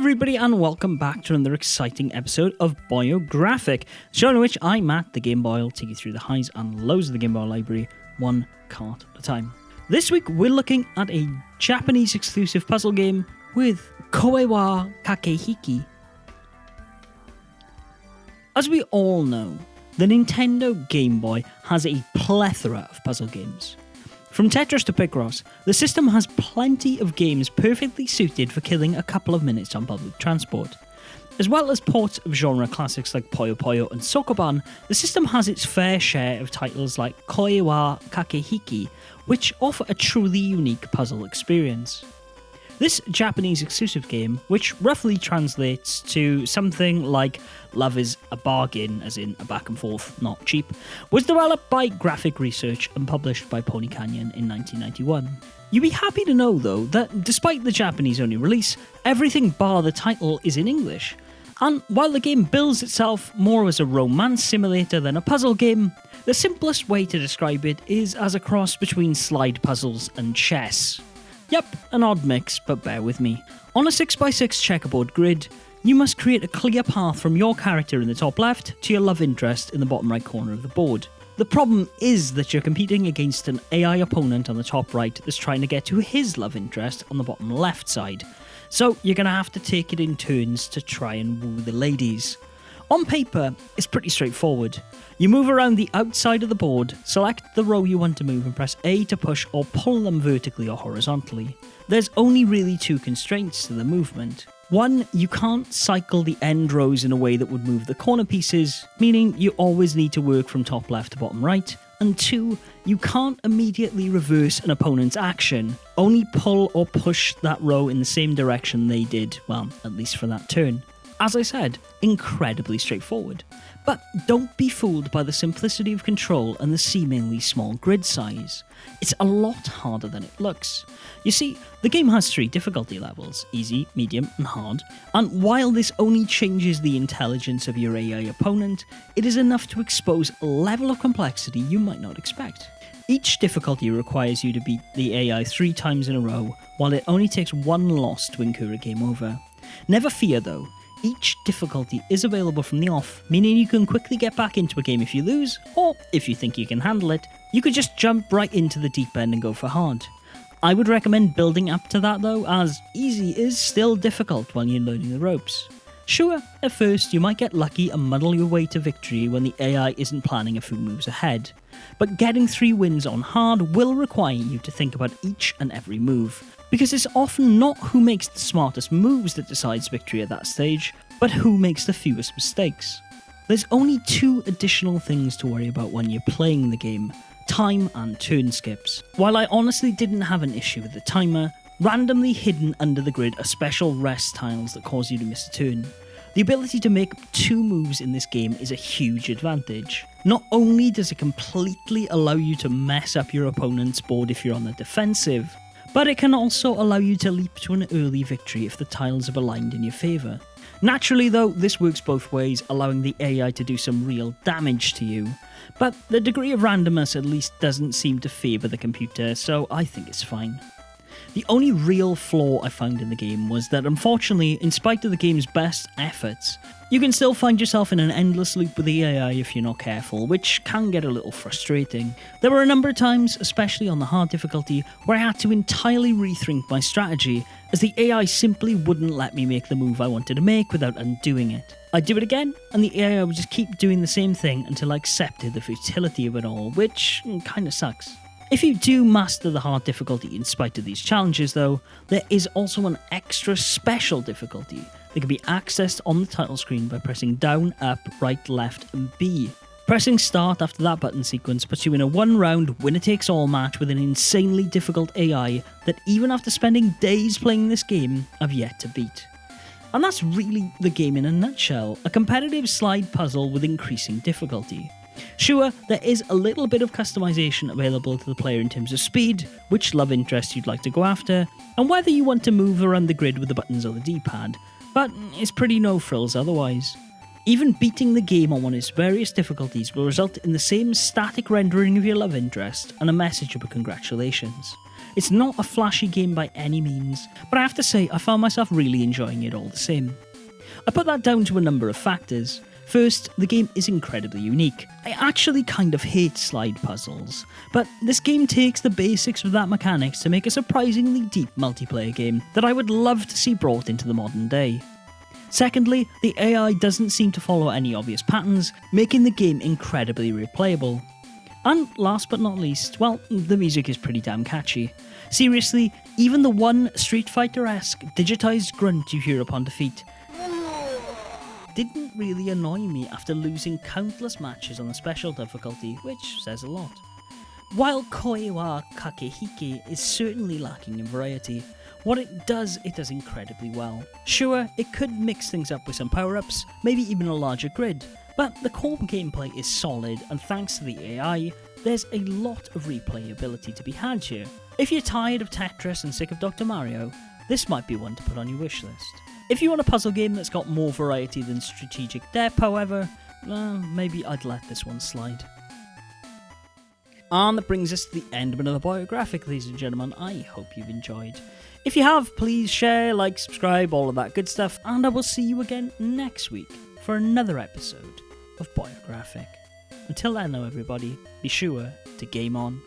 everybody, and welcome back to another exciting episode of Boyographic, show in which I, Matt, the Gameboy, will take you through the highs and lows of the Gameboy library, one card at a time. This week, we're looking at a Japanese exclusive puzzle game with Koi Wa Kakehiki. As we all know, the Nintendo Game Boy has a plethora of puzzle games. From Tetris to Picross, the system has plenty of games perfectly suited for killing a couple of minutes on public transport. As well as ports of genre classics like Puyo Puyo and Sokoban, the system has its fair share of titles like Koi Wa Kakehiki, which offer a truly unique puzzle experience. This Japanese exclusive game, which roughly translates to something like love is a bargain, as in a back and forth, not cheap, was developed by Graphic Research and published by Pony Canyon in 1991. You'd be happy to know, though, that despite the Japanese-only release, everything bar the title is in English. And while the game bills itself more as a romance simulator than a puzzle game, the simplest way to describe it is as a cross between slide puzzles and chess. Yep, an odd mix, but bear with me. On a 6x6 checkerboard grid, you must create a clear path from your character in the top left to your love interest in the bottom right corner of the board. The problem is that you're competing against an AI opponent on the top right that's trying to get to his love interest on the bottom left side, so you're going to have to take it in turns to try and woo the ladies. On paper, it's pretty straightforward. You move around the outside of the board, select the row you want to move and press A to push or pull them vertically or horizontally. There's only really two constraints to the movement. One, you can't cycle the end rows in a way that would move the corner pieces, meaning you always need to work from top left to bottom right. And two, you can't immediately reverse an opponent's action, only pull or push that row in the same direction they did, well, at least for that turn. As I said, incredibly straightforward. But don't be fooled by the simplicity of control and the seemingly small grid size. It's a lot harder than it looks. You see, the game has 3 difficulty levels, easy, medium and hard, and while this only changes the intelligence of your AI opponent, it is enough to expose a level of complexity you might not expect. Each difficulty requires you to beat the AI 3 times in a row, while it only takes 1 loss to incur a game over. Never fear though. Each difficulty is available from the off, meaning you can quickly get back into a game if you lose, or if you think you can handle it, you could just jump right into the deep end and go for hard. I would recommend building up to that though, as easy is still difficult while you're learning the ropes. Sure, at first you might get lucky and muddle your way to victory when the AI isn't planning a few moves ahead, but getting 3 wins on hard will require you to think about each and every move. Because it's often not who makes the smartest moves that decides victory at that stage, but who makes the fewest mistakes. There's only 2 additional things to worry about when you're playing the game: time and turn skips. While I honestly didn't have an issue with the timer, randomly hidden under the grid are special rest tiles that cause you to miss a turn. The ability to make 2 moves in this game is a huge advantage. Not only does it completely allow you to mess up your opponent's board if you're on the defensive, but it can also allow you to leap to an early victory if the tiles are aligned in your favour. Naturally though, this works both ways, allowing the AI to do some real damage to you, but the degree of randomness at least doesn't seem to favour the computer, so I think it's fine. The only real flaw I found in the game was that unfortunately, in spite of the game's best efforts, you can still find yourself in an endless loop with the AI if you're not careful, which can get a little frustrating. There were a number of times, especially on the hard difficulty, where I had to entirely rethink my strategy, as the AI simply wouldn't let me make the move I wanted to make without undoing it. I'd do it again, and the AI would just keep doing the same thing until I accepted the futility of it all, which kinda sucks. If you do master the hard difficulty in spite of these challenges though, there is also an extra special difficulty that can be accessed on the title screen by pressing down, up, right, left and B. Pressing start after that button sequence puts you in a 1-round winner-takes-all match with an insanely difficult AI that even after spending days playing this game, I've yet to beat. And that's really the game in a nutshell, a competitive slide puzzle with increasing difficulty. Sure, there is a little bit of customization available to the player in terms of speed, which love interest you'd like to go after, and whether you want to move around the grid with the buttons or the D-pad, but it's pretty no frills otherwise. Even beating the game on one of its various difficulties will result in the same static rendering of your love interest and a message of congratulations. It's not a flashy game by any means, but I have to say I found myself really enjoying it all the same. I put that down to a number of factors. First, the game is incredibly unique. I actually kind of hate slide puzzles, but this game takes the basics of that mechanics to make a surprisingly deep multiplayer game that I would love to see brought into the modern day. Secondly, the AI doesn't seem to follow any obvious patterns, making the game incredibly replayable. And last but not least, well, the music is pretty damn catchy. Seriously, even the one Street Fighter-esque digitised grunt you hear upon defeat didn't really annoy me after losing countless matches on the special difficulty, which says a lot. While Koi Wa Kakehiki is certainly lacking in variety, what it does incredibly well. Sure, it could mix things up with some power-ups, maybe even a larger grid, but the core gameplay is solid, and thanks to the AI, there's a lot of replayability to be had here. If you're tired of Tetris and sick of Dr. Mario, this might be one to put on your wishlist. If you want a puzzle game that's got more variety than strategic depth, however, maybe I'd let this one slide. And that brings us to the end of another Boyographic, ladies and gentlemen. I hope you've enjoyed. If you have, please share, like, subscribe, all of that good stuff, and I will see you again next week for another episode of Boyographic. Until then though, everybody, be sure to game on.